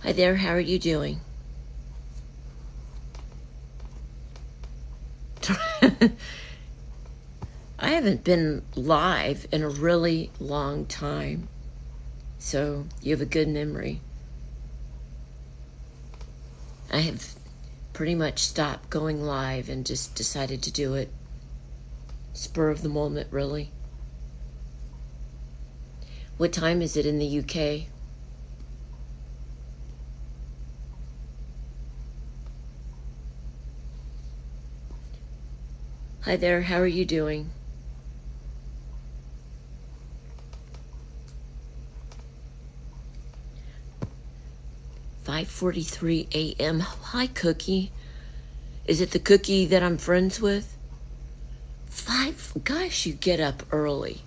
Hi there, how are you doing? I haven't been live in a really long time, so you have a good memory. I have pretty much stopped going live and just decided to do it spur of the moment, really. What time is it in the UK? Hi there, how are you doing? "5:43 a.m. Hi, Cookie. Is it the Cookie that I'm friends with? Gosh, you get up early.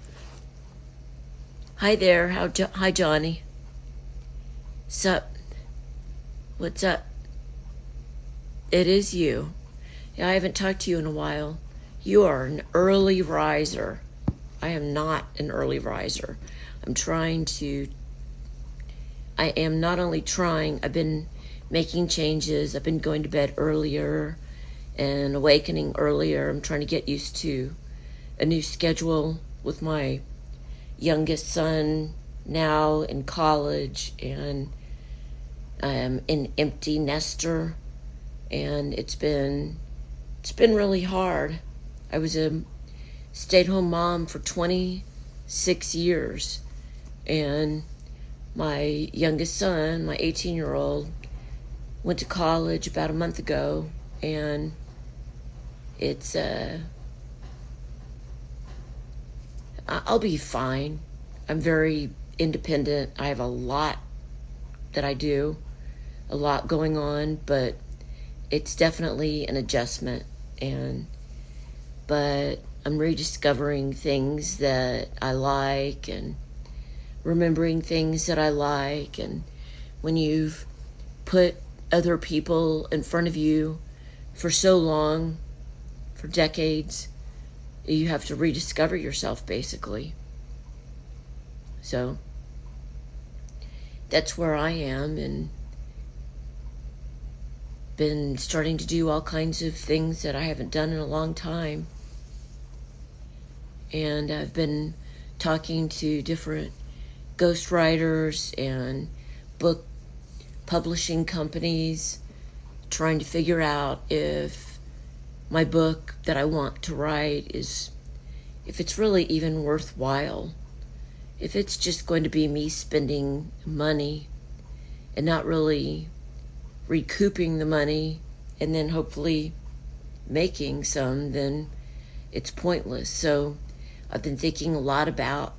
Hi there, hi, Johnny. Sup? What's up? It is you. Yeah, I haven't talked to you in a while. You are an early riser. I am not an early riser. I am not only trying, I've been making changes. I've been going to bed earlier and awakening earlier. I'm trying to get used to a new schedule with my youngest son now in college, and I am an empty nester, and it's been really hard. I was a stay-at-home mom for 26 years, and my youngest son, my 18-year-old, went to college about a month ago, and it's I'll be fine. I'm very independent. I have a lot that I do, a lot going on, but it's definitely an adjustment. But I'm rediscovering things that I like and remembering things that I like. And when you've put other people in front of you for so long, for decades, you have to rediscover yourself, basically. So that's where I am, and been starting to do all kinds of things that I haven't done in a long time. And I've been talking to different ghostwriters and book publishing companies, trying to figure out if my book that I want to write if it's really even worthwhile, if it's just going to be me spending money and not really recouping the money and then hopefully making some, then it's pointless. So I've been thinking a lot about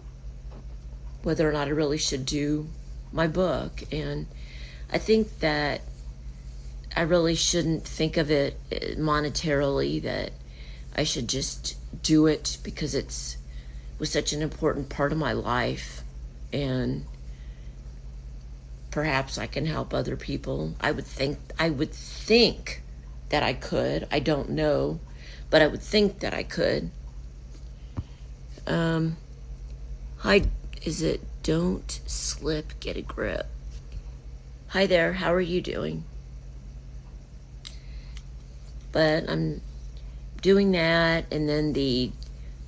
whether or not I really should do my book, and I think that I really shouldn't think of it monetarily, that I should just do it because it was such an important part of my life, and perhaps I can help other people. I would think that I could. I don't know, but I would think that I could. Hi, is it Don't Slip, Get a Grip? Hi there, how are you doing? But I'm doing that, and then the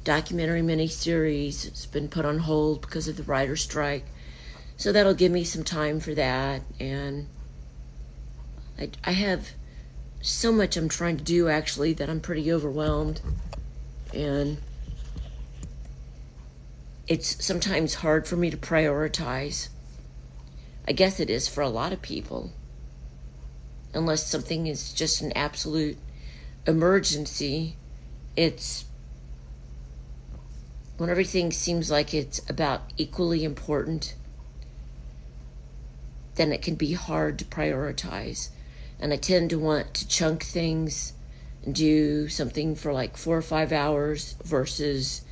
documentary miniseries has been put on hold because of the writer's strike. So that'll give me some time for that, and I have so much I'm trying to do, actually, that I'm pretty overwhelmed, and it's sometimes hard for me to prioritize. I guess it is for a lot of people, unless something is just an absolute emergency. It's when everything seems like it's about equally important, then it can be hard to prioritize. And I tend to want to chunk things and do something for like 4 or 5 hours versus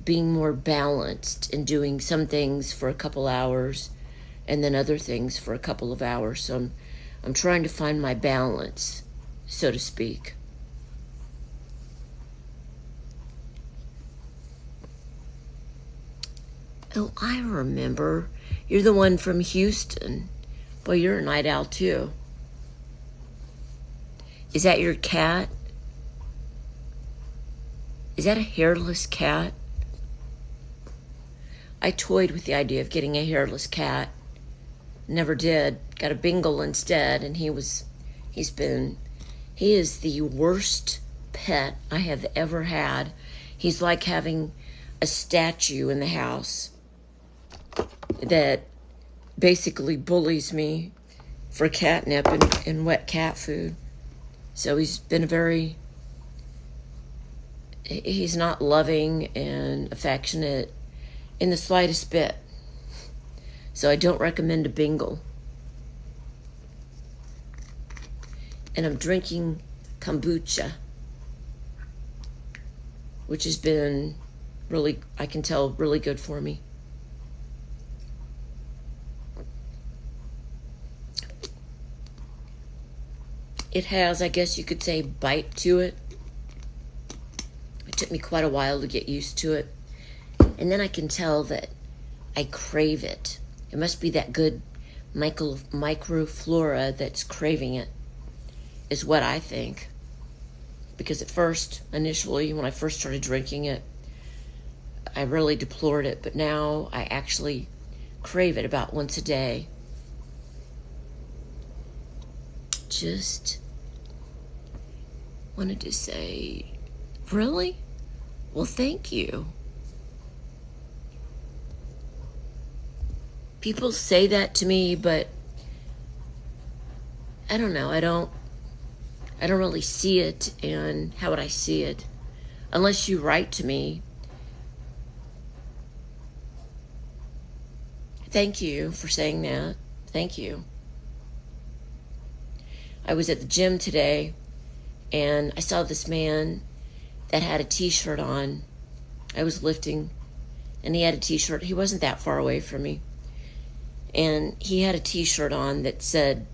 being more balanced and doing some things for a couple hours and then other things for a couple of hours. So I'm trying to find my balance, so to speak. Oh, I remember. You're the one from Houston. Boy, you're a night owl too. Is that your cat? Is that a hairless cat? I toyed with the idea of getting a hairless cat. Never did. Got a Bengal instead, and he is the worst pet I have ever had. He's like having a statue in the house that basically bullies me for catnip and wet cat food. So he's not loving and affectionate in the slightest bit. So I don't recommend a Bengal. And I'm drinking kombucha, which has been really, I can tell, really good for me. It has, I guess you could say, bite to it. It took me quite a while to get used to it. And then I can tell that I crave it. It must be that good microflora that's craving it, is what I think. Because at first, initially, when I first started drinking it, I really deplored it. But now I actually crave it about once a day. Just wanted to say, really? Well, thank you. People say that to me, but I don't know. I don't really see it, and how would I see it? Unless you write to me. Thank you for saying that. Thank you. I was at the gym today, and I saw this man that had a t-shirt on. I was lifting, and he had a t-shirt. He wasn't that far away from me. And he had a t-shirt on that said,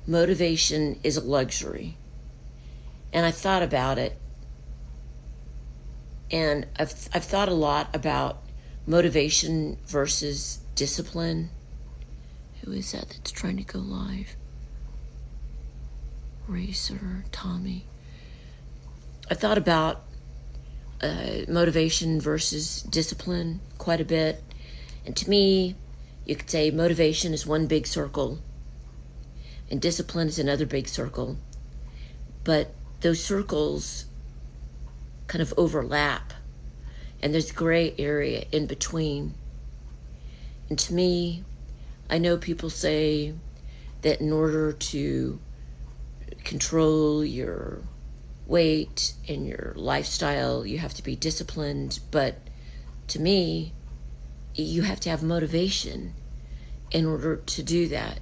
"Motivation is a luxury." And I thought about it. And I've thought a lot about motivation versus discipline. Who is that that's trying to go live? Racer, Tommy. I thought about motivation versus discipline quite a bit. And to me, you could say motivation is one big circle and discipline is another big circle. But those circles kind of overlap, and there's gray area in between. And to me, I know people say that in order to control your weight and your lifestyle, you have to be disciplined. But to me, you have to have motivation in order to do that.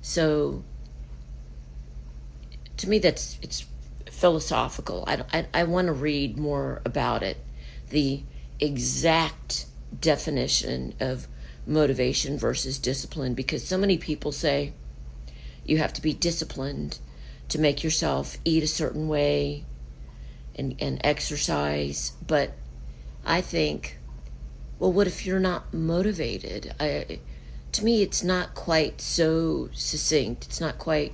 So to me, it's philosophical. I want to read more about it, the exact definition of motivation versus discipline, because so many people say you have to be disciplined to make yourself eat a certain way and exercise. But I think, well, what if you're not motivated? To me, it's not quite so succinct. It's not quite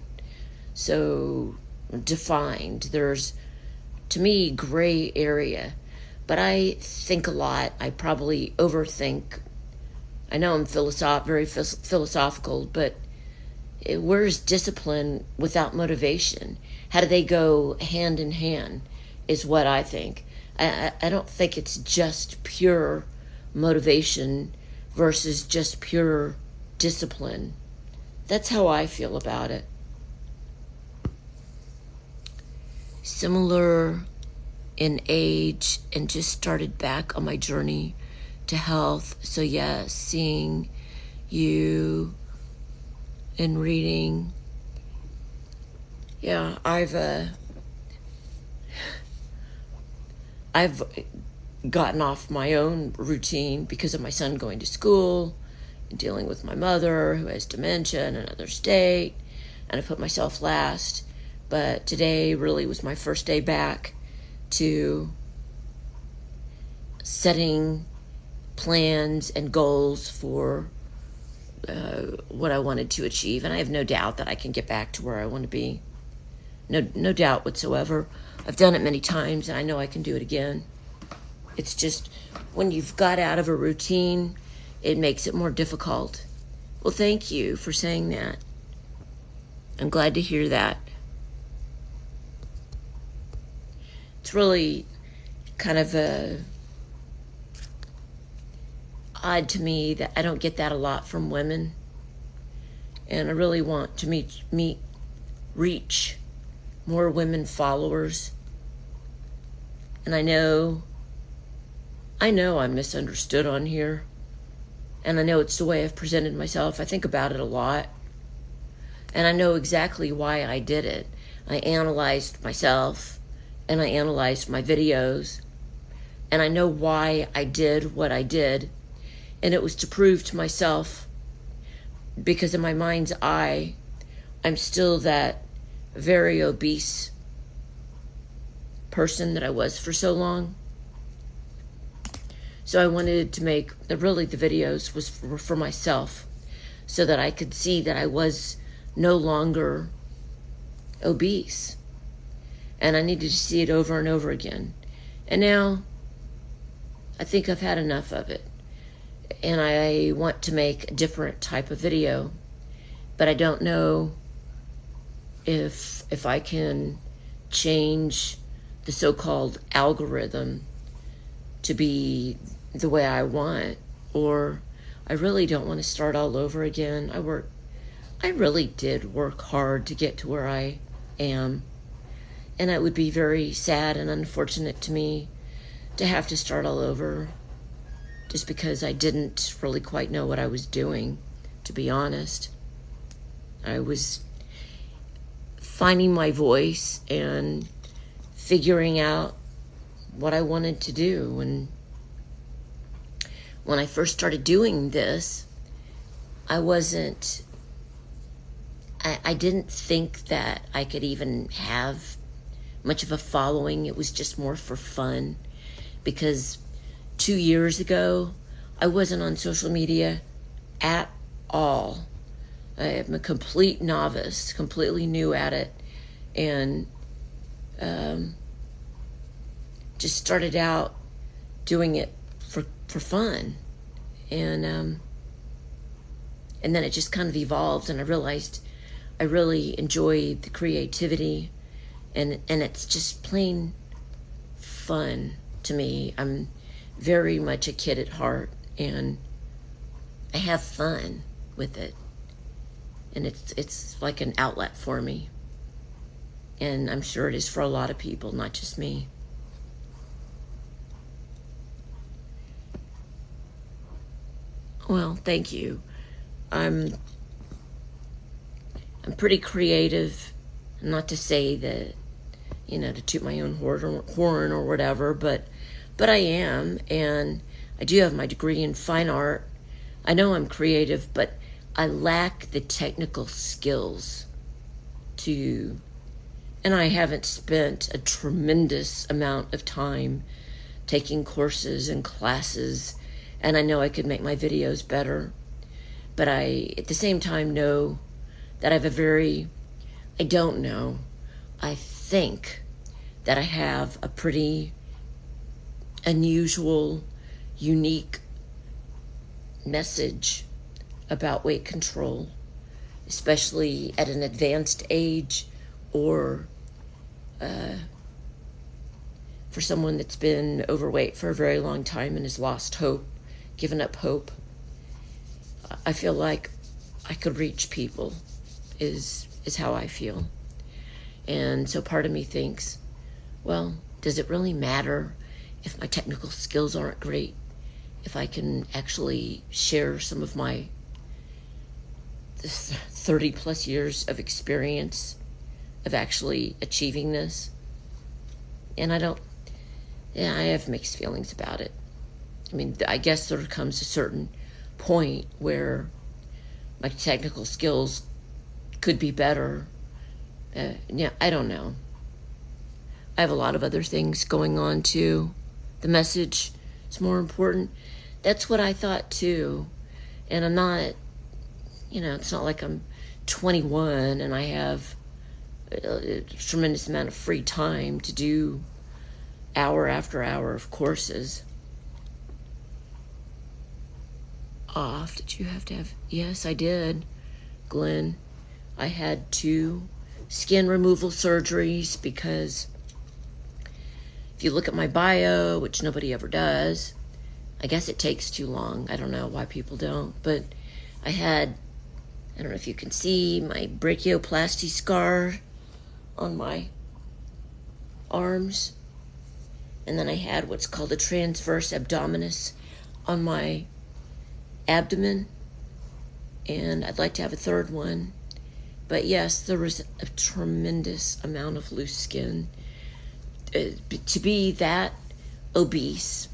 so defined. There's, to me, gray area. But I think a lot. I probably overthink. I know I'm very philosophical, but where's discipline without motivation? How do they go hand in hand is what I think. I don't think it's just pure motivation versus just pure discipline. That's how I feel about it. Similar in age, and just started back on my journey to health. So yeah, seeing you and reading. Yeah, I've gotten off my own routine because of my son going to school and dealing with my mother who has dementia in another state, and I put myself last. But today really was my first day back to setting plans and goals for what I wanted to achieve, and I have no doubt that I can get back to where I want to be. No doubt whatsoever. I've done it many times, and I know I can do it again. It's just when you've got out of a routine, it makes it more difficult. Well, thank you for saying that. I'm glad to hear that. It's really kind of odd to me that I don't get that a lot from women, and I really want to reach more women followers. And I know I'm misunderstood on here, and I know it's the way I've presented myself. I think about it a lot, and I know exactly why I did it. I analyzed myself, and I analyzed my videos, and I know why I did what I did, and it was to prove to myself, because in my mind's eye, I'm still that very obese person that I was for so long. So I wanted to make, the videos was for myself, so that I could see that I was no longer obese. And I needed to see it over and over again. And now, I think I've had enough of it. And I want to make a different type of video. But I don't know if I can change the so-called algorithm to be the way I want, or I really don't want to start all over again. I really did work hard to get to where I am, and it would be very sad and unfortunate to me to have to start all over just because I didn't really quite know what I was doing, to be honest. I was finding my voice and figuring out what I wanted to do. And when I first started doing this, I didn't think that I could even have much of a following. It was just more for fun, because 2 years ago, I wasn't on social media at all. I am a complete novice, completely new at it, and just started out doing it for fun, and then it just kind of evolved, and I realized I really enjoy the creativity, and it's just plain fun to me. I'm very much a kid at heart, and I have fun with it, and it's like an outlet for me, and I'm sure it is for a lot of people, not just me. Well, thank you. I'm pretty creative, not to say that, to toot my own horn or whatever, but I am, and I do have my degree in fine art. I know I'm creative, but I lack the technical skills and I haven't spent a tremendous amount of time taking courses and classes, and I know I could make my videos better, but I, at the same time, know that I think that I have a pretty unusual, unique message about weight control, especially at an advanced age, or for someone that's been overweight for a very long time and has lost hope, given up hope. I feel like I could reach people, is how I feel. And so part of me thinks, well, does it really matter if my technical skills aren't great, if I can actually share some of my 30 plus years of experience of actually achieving this? And I have mixed feelings about it. I mean, I guess there comes a certain point where my technical skills could be better. I don't know. I have a lot of other things going on too. The message is more important. That's what I thought too. And I'm not it's not like I'm 21 and I have a tremendous amount of free time to do hour after hour of courses. Off. Did you have to have? Yes, I did, Glenn. I had 2 skin removal surgeries because if you look at my bio, which nobody ever does, I guess it takes too long. I don't know why people don't, but I don't know if you can see my brachioplasty scar on my arms. And then I had what's called a transverse abdominis on my abdomen. And I'd like to have a 3rd one. But yes, there was a tremendous amount of loose skin. To be that obese,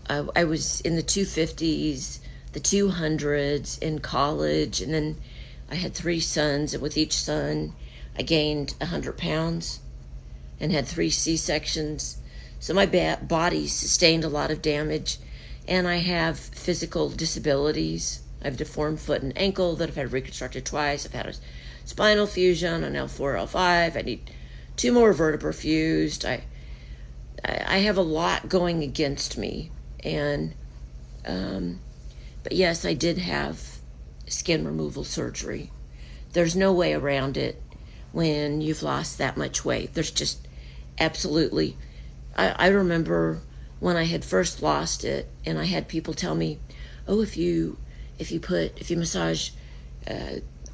I was in the 250s, the 200s in college, and then I had 3 sons, and with each son, I gained 100 pounds and had 3 C-sections. So my body sustained a lot of damage, and I have physical disabilities. I have a deformed foot and ankle that I've had reconstructed twice. I've had a spinal fusion on L4, L5. I need 2 more vertebrae fused. I have a lot going against me, and but yes, I did have skin removal surgery. There's no way around it when you've lost that much weight. There's just absolutely. I remember when I had first lost it, and I had people tell me, "Oh, if you massage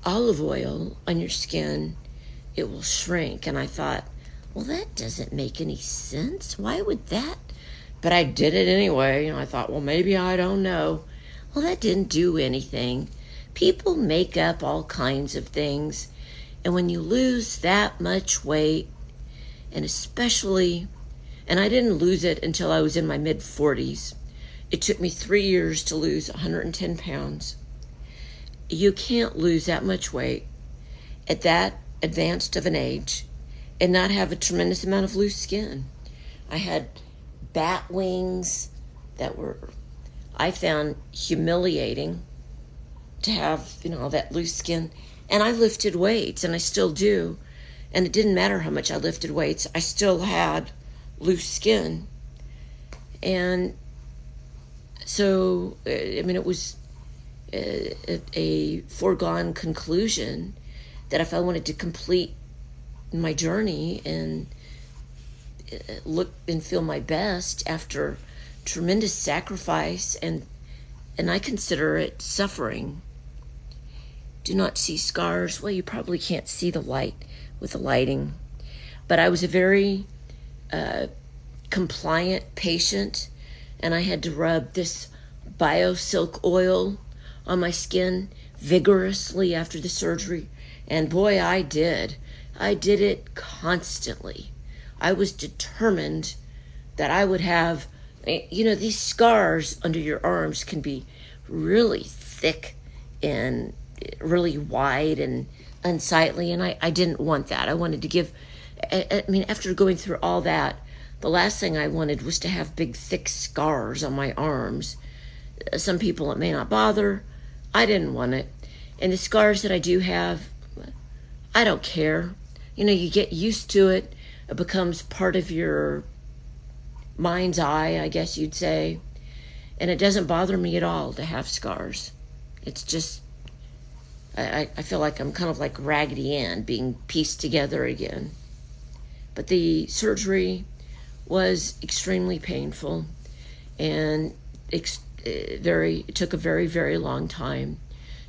olive oil on your skin, it will shrink." And I thought, well, that doesn't make any sense. Why would that? But I did it anyway. I thought, well, maybe, I don't know. Well, that didn't do anything. People make up all kinds of things. And when you lose that much weight, and especially, and I didn't lose it until I was in my mid-40s. It took me 3 years to lose 110 pounds. You can't lose that much weight at that advanced of an age and not have a tremendous amount of loose skin. I had bat wings that I found humiliating to have, all that loose skin. And I lifted weights, and I still do. And it didn't matter how much I lifted weights. I still had loose skin. And so, it was a foregone conclusion that if I wanted to complete my journey and look and feel my best after tremendous sacrifice, and I consider it suffering. Do not see scars. Well, you probably can't see the light with the lighting, but I was a very compliant patient, and I had to rub this BioSilk oil on my skin vigorously after the surgery, and boy, I did it constantly. I was determined that I would have, these scars under your arms can be really thick and really wide and unsightly, and I didn't want that. I wanted to give, after going through all that, the last thing I wanted was to have big, thick scars on my arms. Some people, it may not bother. I didn't want it. And the scars that I do have, I don't care. You get used to it. It becomes part of your mind's eye, I guess you'd say. And it doesn't bother me at all to have scars. It's just, I feel like I'm kind of like Raggedy Ann being pieced together again. But the surgery was extremely painful, and it took a very, very long time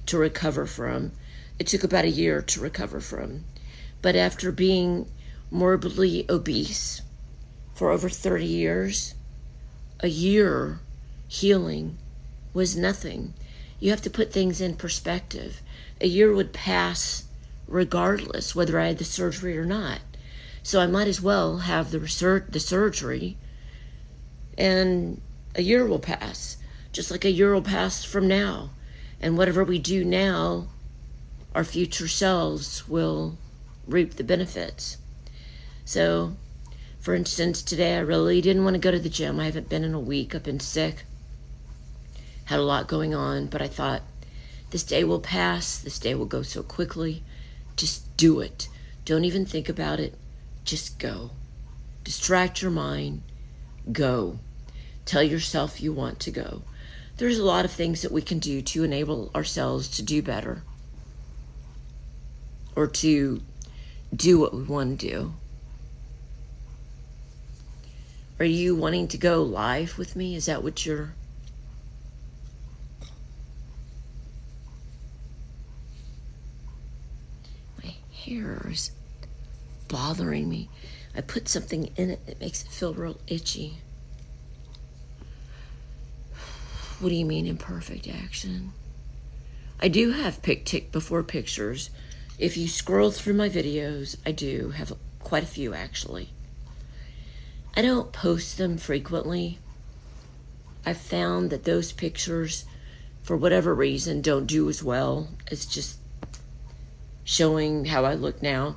to recover from. It took about a year to recover from. But after being morbidly obese for over 30 years, a year healing was nothing. You have to put things in perspective. A year would pass regardless whether I had the surgery or not. So I might as well have the surgery, and a year will pass, just like a year will pass from now. And whatever we do now, our future selves will reap the benefits. So, for instance, today I really didn't want to go to the gym. I haven't been in a week. I've been sick. Had a lot going on, but I thought This day will pass. This day will go so quickly. Just do it. Don't even think about it. Just go. Distract your mind. Go. Tell yourself you want to go. There's a lot of things that we can do to enable ourselves to do better, or to do what we want to do. Are you wanting to go live with me? Is that what you're... My hair is bothering me. I put something in it that makes it feel real itchy. What do you mean imperfect action? I do have tick before pictures. If you scroll through my videos, I do have quite a few actually. I don't post them frequently. I found that those pictures, for whatever reason, don't do as well as just showing how I look now.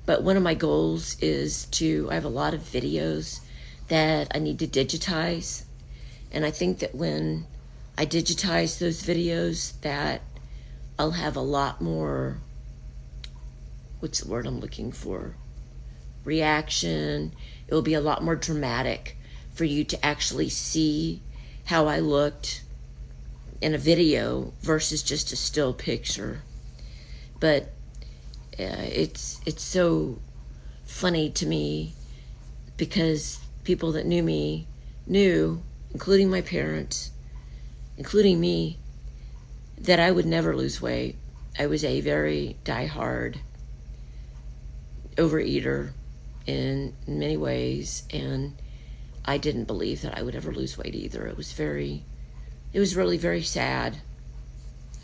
But one of my goals is I have a lot of videos that I need to digitize. And I think that when I digitize those videos, that I'll have a lot more, what's the word I'm looking for? Reaction. It will be a lot more dramatic for you to actually see how I looked in a video versus just a still picture. But it's so funny to me because people that knew me knew, including my parents, including me, that I would never lose weight. I was a very diehard overeater in many ways, and I didn't believe that I would ever lose weight either. It was really very sad.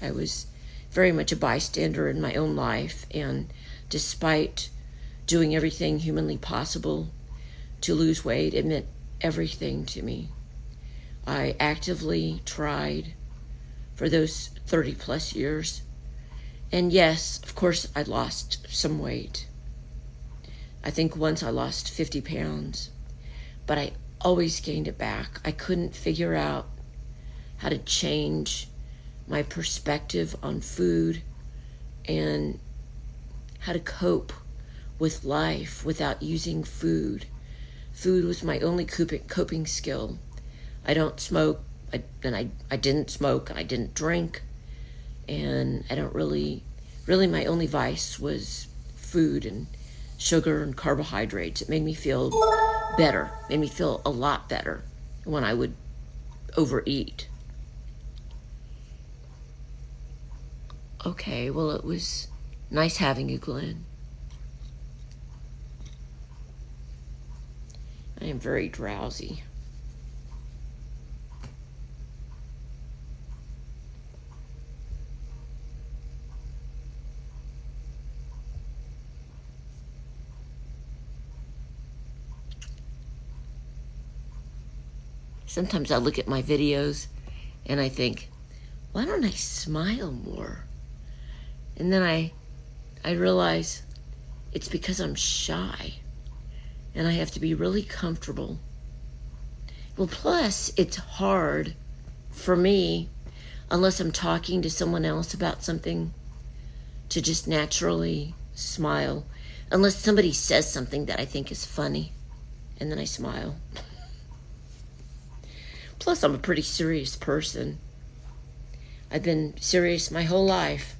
I was very much a bystander in my own life, and despite doing everything humanly possible to lose weight, it meant everything to me. I actively tried for those 30 plus years. And yes, of course, I lost some weight. I think once I lost 50 pounds, but I always gained it back. I couldn't figure out how to change my perspective on food and how to cope with life without using food. Food was my only coping skill. I don't smoke, I didn't smoke, and I didn't drink, and I don't really my only vice was food and sugar and carbohydrates. It made me feel better, made me feel a lot better when I would overeat. Okay, well, it was nice having you, Glenn. I am very drowsy. Sometimes I look at my videos and I think, why don't I smile more? And then I realize it's because I'm shy and I have to be really comfortable. Well, plus it's hard for me, unless I'm talking to someone else about something, to just naturally smile, unless somebody says something that I think is funny, and then I smile. Plus, I'm a pretty serious person. I've been serious my whole life.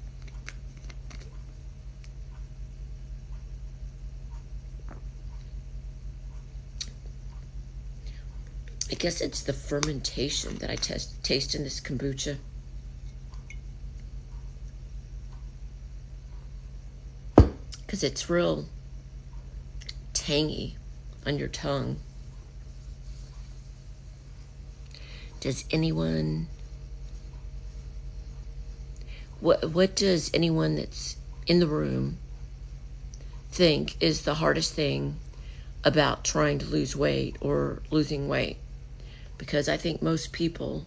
I guess it's the fermentation that I taste in this kombucha. Because it's real tangy on your tongue. Does anyone... What does anyone that's in the room think is the hardest thing about trying to lose weight or losing weight? Because I think most people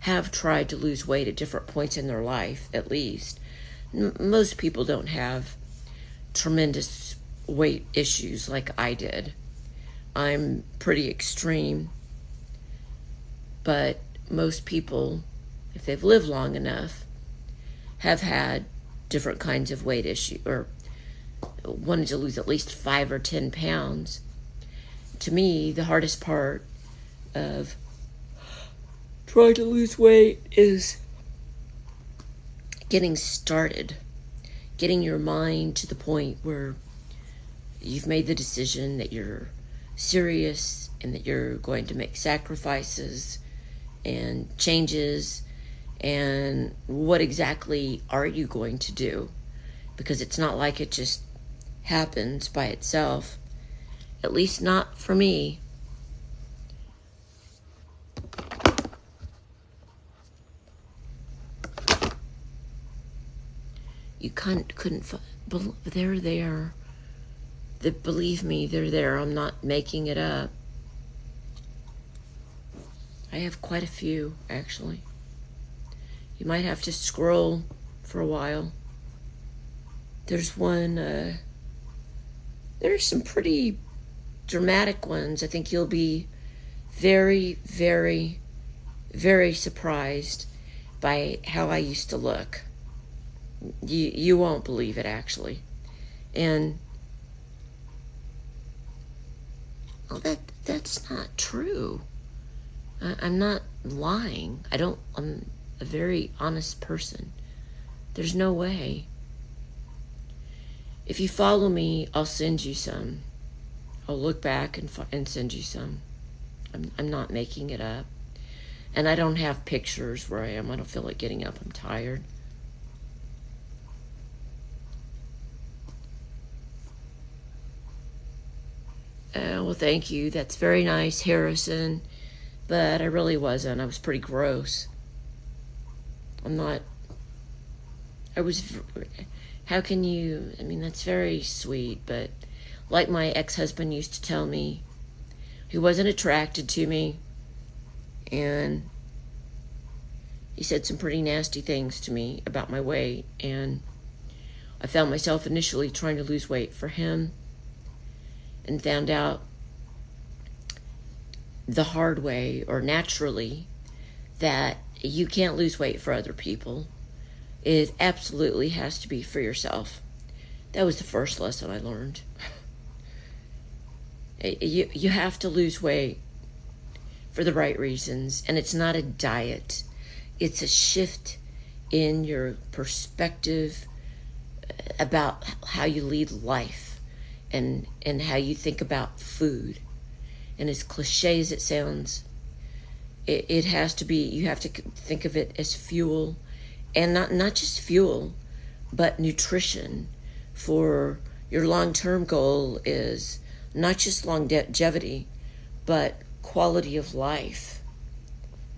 have tried to lose weight at different points in their life, at least. Most people don't have tremendous weight issues like I did. I'm pretty extreme, but most people, if they've lived long enough, have had different kinds of weight issue or wanted to lose at least 5 or 10 pounds. To me, the hardest part of trying to lose weight is getting started, getting your mind to the point where you've made the decision that you're serious and that you're going to make sacrifices and changes, and what exactly are you going to do? Because it's not like it just happens by itself, at least not for me. You couldn't they're there. Believe me, they're there. I'm not making it up. I have quite a few, actually. You might have to scroll for a while. There's one, there's some pretty dramatic ones. I think you'll be very, very, very surprised by how I used to look. You won't believe it, actually. And that's not true. I'm not lying. I'm a very honest person. There's no way. If you follow me, I'll send you some. I'll look back and send you some. I'm not making it up. And I don't have pictures where I am. I don't feel like getting up. I'm tired. Well, thank you. That's very nice, Harrison. But I really wasn't. I was pretty gross. How can you, that's very sweet, but like my ex-husband used to tell me, he wasn't attracted to me, and he said some pretty nasty things to me about my weight, and I found myself initially trying to lose weight for him, and found out the hard way, or naturally, that you can't lose weight for other people. It absolutely has to be for yourself. That was the first lesson I learned. You have to lose weight for the right reasons, and it's not a diet. It's a shift in your perspective about how you lead life and how you think about food. And as cliche as it sounds, it has to be, you have to think of it as fuel, and not just fuel, but nutrition. For your long-term goal is not just longevity, but quality of life.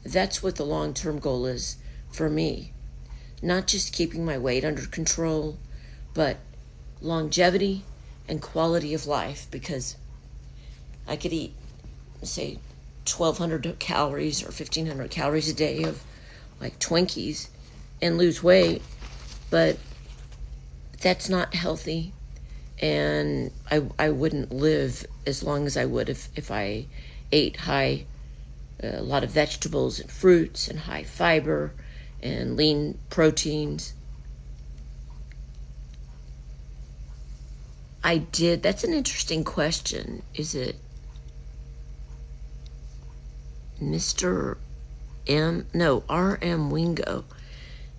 That's what the long-term goal is for me. Not just keeping my weight under control, but longevity and quality of life, because I could eat, say, 1,200 calories or 1,500 calories a day of like Twinkies and lose weight, but that's not healthy, and I wouldn't live as long as I would if I ate a lot of vegetables and fruits and high fiber and lean proteins. That's an interesting question. Is it Mr. M? No, R.M. Wingo.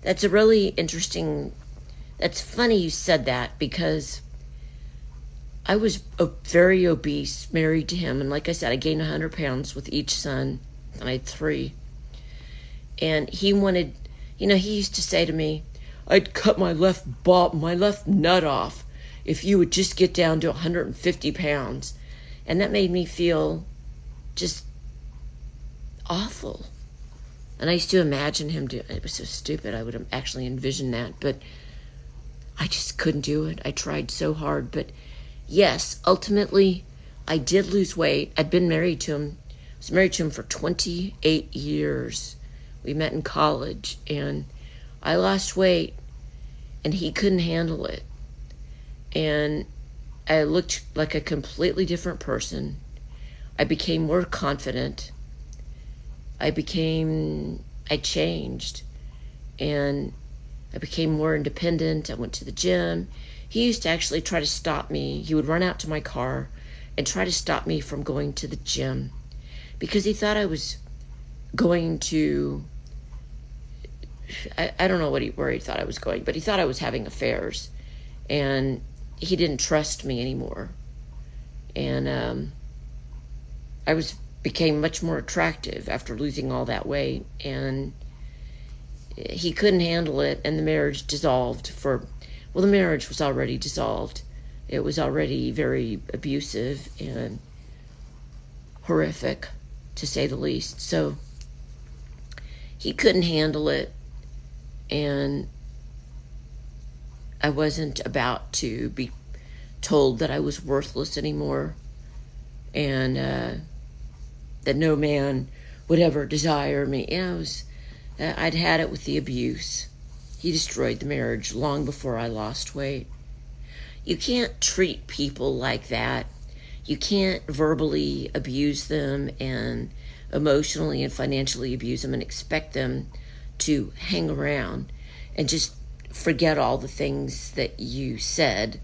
That's a really interesting, that's funny you said that, because I was very obese, married to him, and like I said, I gained 100 pounds with each son, and I had 3. And he wanted, he used to say to me, I'd cut my left nut off if you would just get down to 150 pounds. And that made me feel just awful. And I used to imagine him doing it. It was so stupid. I would have actually envisioned that, but I just couldn't do it. I tried so hard. But yes, ultimately, I did lose weight. I'd been married to him. I was married to him for 28 years. We met in college, and I lost weight, and he couldn't handle it. And I looked like a completely different person. I became more confident. I changed, and I became more independent. I went to the gym. He used to actually try to stop me. He would run out to my car and try to stop me from going to the gym because he thought I was going to, I don't know where he thought I was going, but he thought I was having affairs, and he didn't trust me anymore. And I became much more attractive after losing all that weight, and he couldn't handle it, and the marriage dissolved the marriage was already dissolved. It was already very abusive and horrific, to say the least. So he couldn't handle it, and I wasn't about to be told that I was worthless anymore, and that no man would ever desire me. I'd had it with the abuse. He destroyed the marriage long before I lost weight. You can't treat people like that. You can't verbally abuse them and emotionally and financially abuse them and expect them to hang around and just forget all the things that you said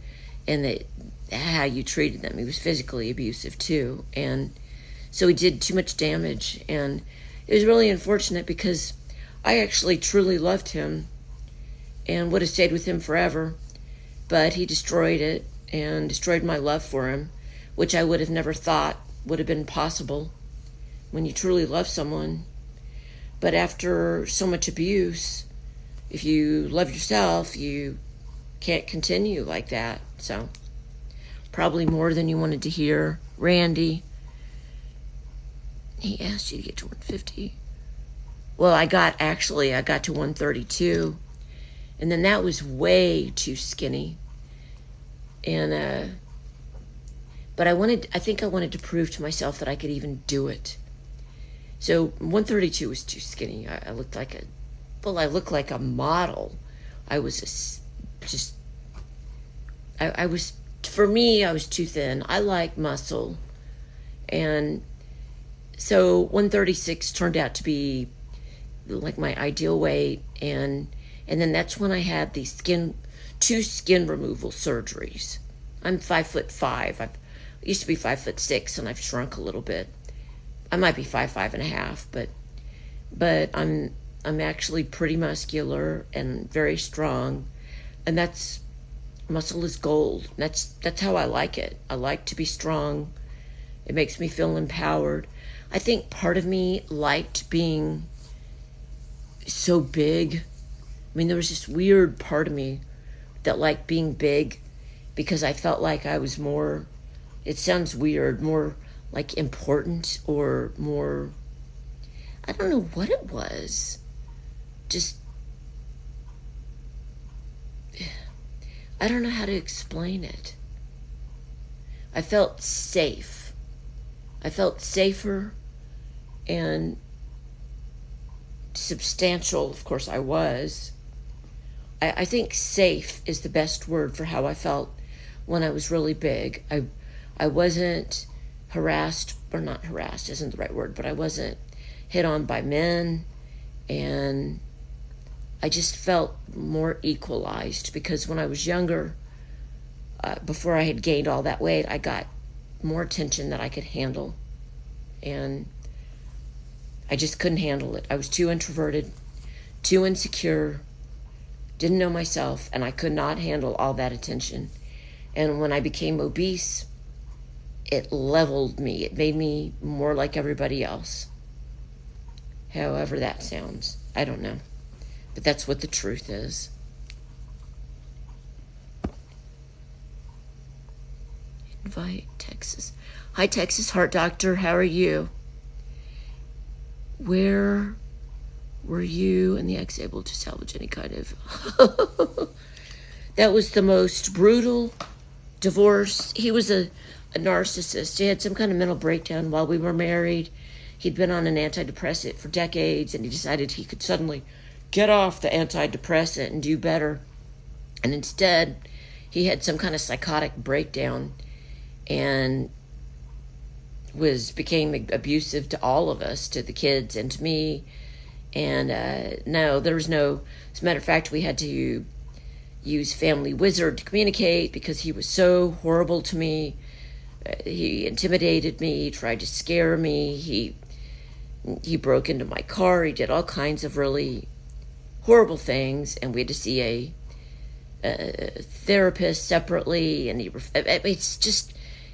and how you treated them. He was physically abusive too. And so he did too much damage. And it was really unfortunate because I actually truly loved him and would have stayed with him forever, but he destroyed it and destroyed my love for him, which I would have never thought would have been possible when you truly love someone. But after so much abuse, if you love yourself, you can't continue like that. So probably more than you wanted to hear. Randy, he asked you to get to 150. Well, I got to 132, and then that was way too skinny. And but I think I wanted to prove to myself that I could even do it. So 132 was too skinny. I looked like a model. I was for me, I was too thin. I like muscle. And so 136 turned out to be like my ideal weight. And then that's when I had the two skin removal surgeries. I'm 5'5". I used to be 5'6", and I've shrunk a little bit. I might be 5'5.5", but I'm actually pretty muscular and very strong, and muscle is gold. That's how I like it. I like to be strong. It makes me feel empowered. I think part of me liked being so big. I mean, there was this weird part of me that liked being big because I felt like I was more, it sounds weird, more like important or more, I don't know what it was. Just, I don't know how to explain it. I felt safe. I felt safer and substantial. Of course I was. I think safe is the best word for how I felt when I was really big. I wasn't harassed, or not harassed isn't the right word, but I wasn't hit on by men, and I just felt more equalized because when I was younger, before I had gained all that weight, I got more attention than I could handle, and I just couldn't handle it. I was too introverted, too insecure, didn't know myself, and I could not handle all that attention. And when I became obese, it leveled me. It made me more like everybody else. However that sounds. I don't know. But that's what the truth is. Invite Texas. Hi, Texas Heart Doctor. How are you? Where were you and the ex able to salvage any kind of... That was the most brutal divorce. He was a narcissist. He had some kind of mental breakdown while we were married. He'd been on an antidepressant for decades, and he decided he could suddenly get off the antidepressant and do better. And instead, he had some kind of psychotic breakdown and became abusive to all of us, to the kids and to me. And no, there was no, as a matter of fact, we had to use Family Wizard to communicate because he was so horrible to me. He intimidated me, tried to scare me. He broke into my car. He did all kinds of really horrible things, and we had to see a therapist separately. And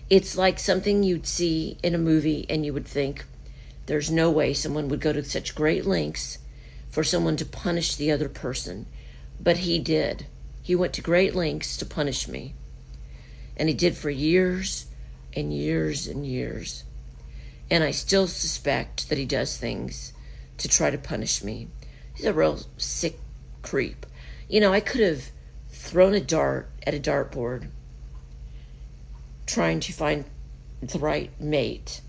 it's like something you'd see in a movie, and you would think there's no way someone would go to such great lengths for someone to punish the other person. But he did. He went to great lengths to punish me. And he did for years and years and years. And I still suspect that he does things to try to punish me. He's a real sick creep. You know, I could have thrown a dart at a dartboard trying to find the right mate.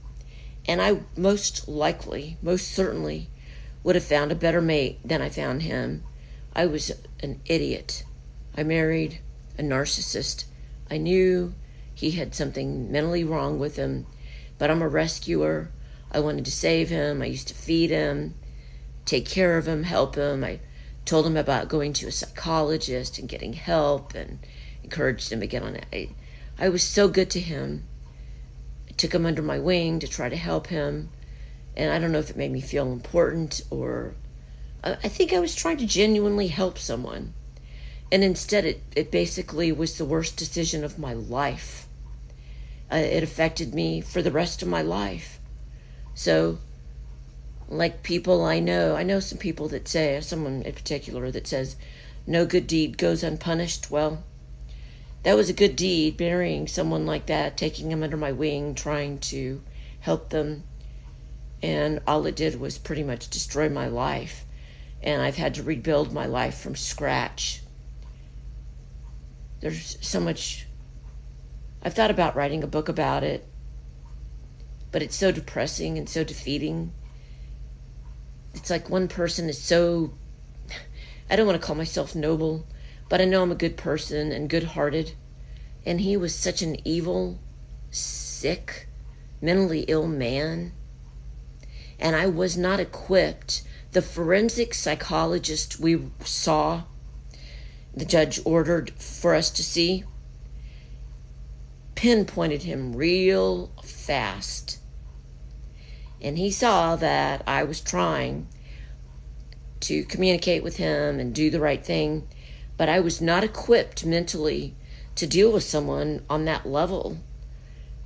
And I most certainly would have found a better mate than I found him. I was an idiot. I married a narcissist. I knew he had something mentally wrong with him, but I'm a rescuer. I wanted to save him. I used to feed him, take care of him, help him. I told him about going to a psychologist and getting help and encouraged him to get on it. I was so good to him. I took him under my wing to try to help him. And I don't know if it made me feel important or I think I was trying to genuinely help someone. And instead it basically was the worst decision of my life. It affected me for the rest of my life. So, like people I know some people that say, someone in particular that says, no good deed goes unpunished. Well, that was a good deed, marrying someone like that, taking him under my wing, trying to help them. And all it did was pretty much destroy my life. And I've had to rebuild my life from scratch. There's so much. I've thought about writing a book about it, but it's so depressing and so defeating. It's like one person is so, I don't want to call myself noble, but I know I'm a good person and good-hearted. And he was such an evil, sick, mentally ill man. And I was not equipped. The forensic psychologist we saw, the judge ordered for us to see, pinpointed him real fast. And he saw that I was trying to communicate with him and do the right thing, but I was not equipped mentally to deal with someone on that level.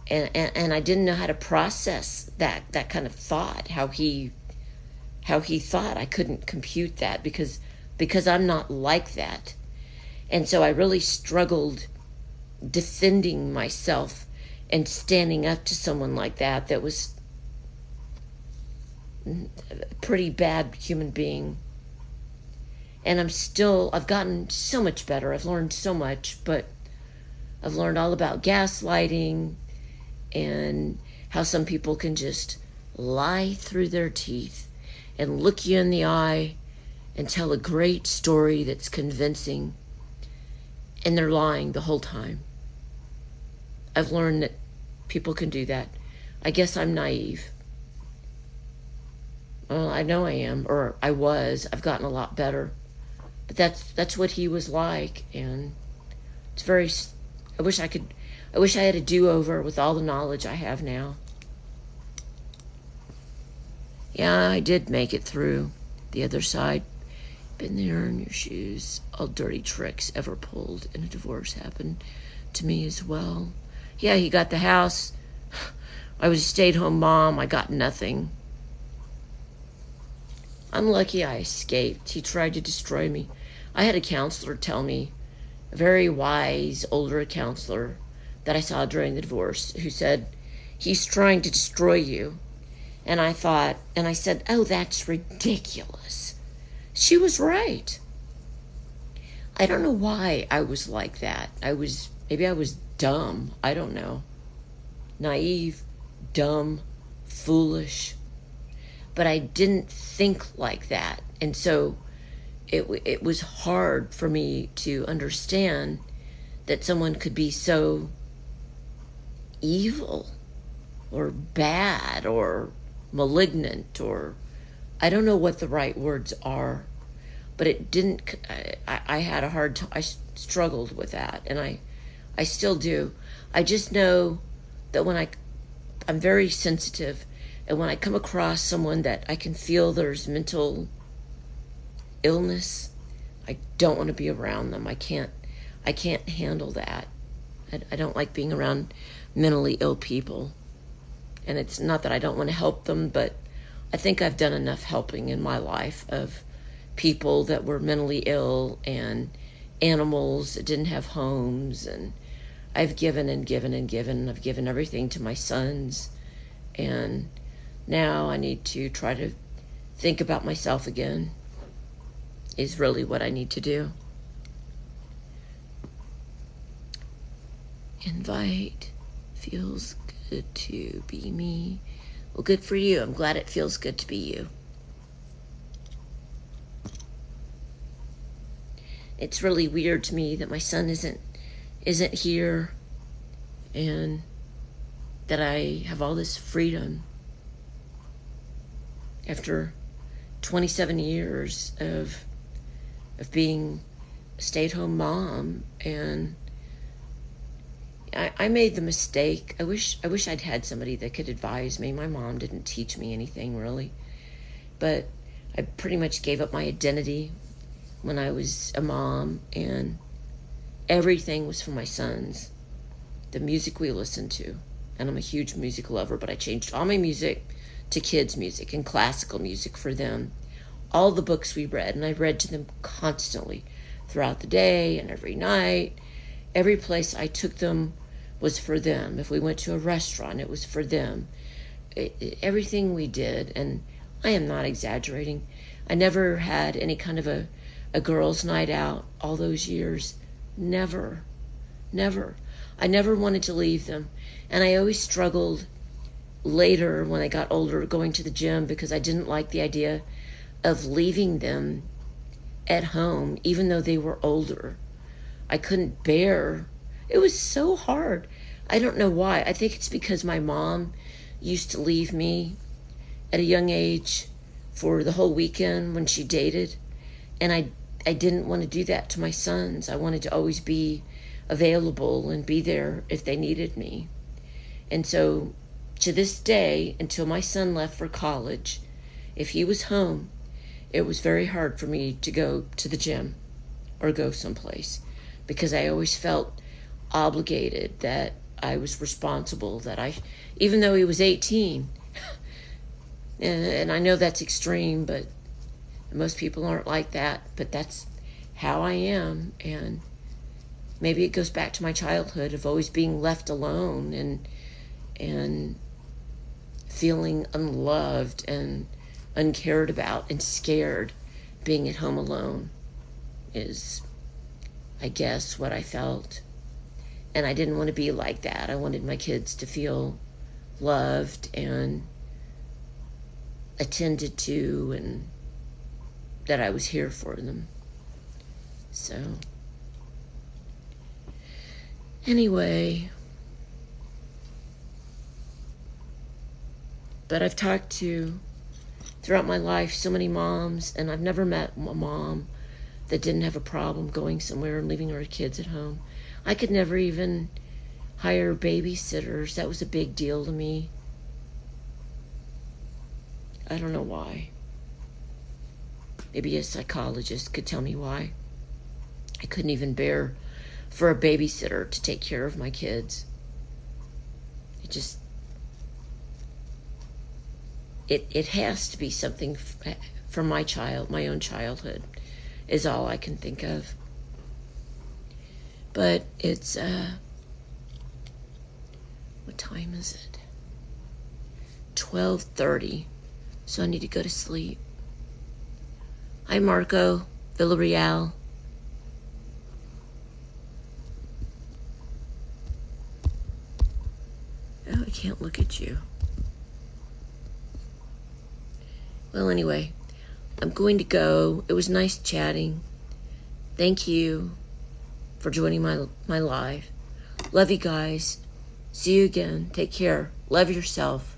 And I didn't know how to process that kind of thought, how he thought. I couldn't compute that because I'm not like that. And so I really struggled defending myself and standing up to someone like that was a pretty bad human being. And I've gotten so much better. I've learned so much, but I've learned all about gaslighting and how some people can just lie through their teeth and look you in the eye and tell a great story that's convincing, and they're lying the whole time. I've learned that people can do that. I guess I'm naive. Well, I know I am, or I was. I've gotten a lot better. But that's what he was like, and it's very, I wish I had a do-over with all the knowledge I have now. Yeah, I did make it through the other side. Been there in your shoes. All dirty tricks ever pulled in a divorce happened to me as well. Yeah, he got the house. I was a stay-at-home mom. I got nothing. I'm lucky I escaped. He tried to destroy me. I had a counselor tell me, a very wise, older counselor that I saw during the divorce, who said, he's trying to destroy you. And I said, oh, that's ridiculous. She was right. I don't know why I was like that. Maybe I was dumb. I don't know. Naive, dumb, foolish. But I didn't think like that. And so it was hard for me to understand that someone could be so evil or bad or malignant or I don't know what the right words are, but it didn't, I had a hard time, I struggled with that, and I still do. I just know that I'm very sensitive, and when I come across someone that I can feel there's mental illness, I don't want to be around them. I can't handle that. I don't like being around mentally ill people. And it's not that I don't want to help them, but I think I've done enough helping in my life of people that were mentally ill and animals that didn't have homes. And I've given and given and given. I've given everything to my sons. And now I need to try to think about myself again, is really what I need to do. Invite. Feels good to be me. Well, good for you. I'm glad it feels good to be you. It's really weird to me that my son isn't here, and that I have all this freedom after 27 years of being a stay-at-home mom. And I made the mistake. I wish I'd had somebody that could advise me. My mom didn't teach me anything really, but I pretty much gave up my identity when I was a mom, and everything was for my sons. The music we listened to, and I'm a huge music lover, but I changed all my music to kids' music and classical music for them. All the books we read, and I read to them constantly throughout the day and every night. Every place I took them was for them. If we went to a restaurant, it was for them. Everything we did, and I am not exaggerating, I never had any kind of a girls' night out all those years. Never. I never wanted to leave them. And I always struggled later when I got older going to the gym, because I didn't like the idea of leaving them at home, even though they were older. I couldn't bear. It was so hard. I don't know why. I think it's because my mom used to leave me at a young age for the whole weekend when she dated. And I didn't want to do that to my sons. I wanted to always be available and be there if they needed me. And so to this day, until my son left for college, if he was home, it was very hard for me to go to the gym or go someplace, because I always felt obligated that I was responsible, that even though he was 18, and I know that's extreme, but most people aren't like that, but that's how I am. And maybe it goes back to my childhood of always being left alone and feeling unloved and uncared about and scared. Being at home alone is, I guess, what I felt. And I didn't want to be like that. I wanted my kids to feel loved and attended to, and that I was here for them. So anyway, but I've talked to, throughout my life, so many moms, and I've never met a mom that didn't have a problem going somewhere and leaving her kids at home. I could never even hire babysitters. That was a big deal to me. I don't know why. Maybe a psychologist could tell me why. I couldn't even bear for a babysitter to take care of my kids. It has to be something from my own childhood, is all I can think of. But it's, what time is it? 12:30, so I need to go to sleep. Hi, Marco Villarreal. Oh, I can't look at you. Well, anyway, I'm going to go. It was nice chatting. Thank you for joining my live. Love you guys. See you again. Take care. Love yourself.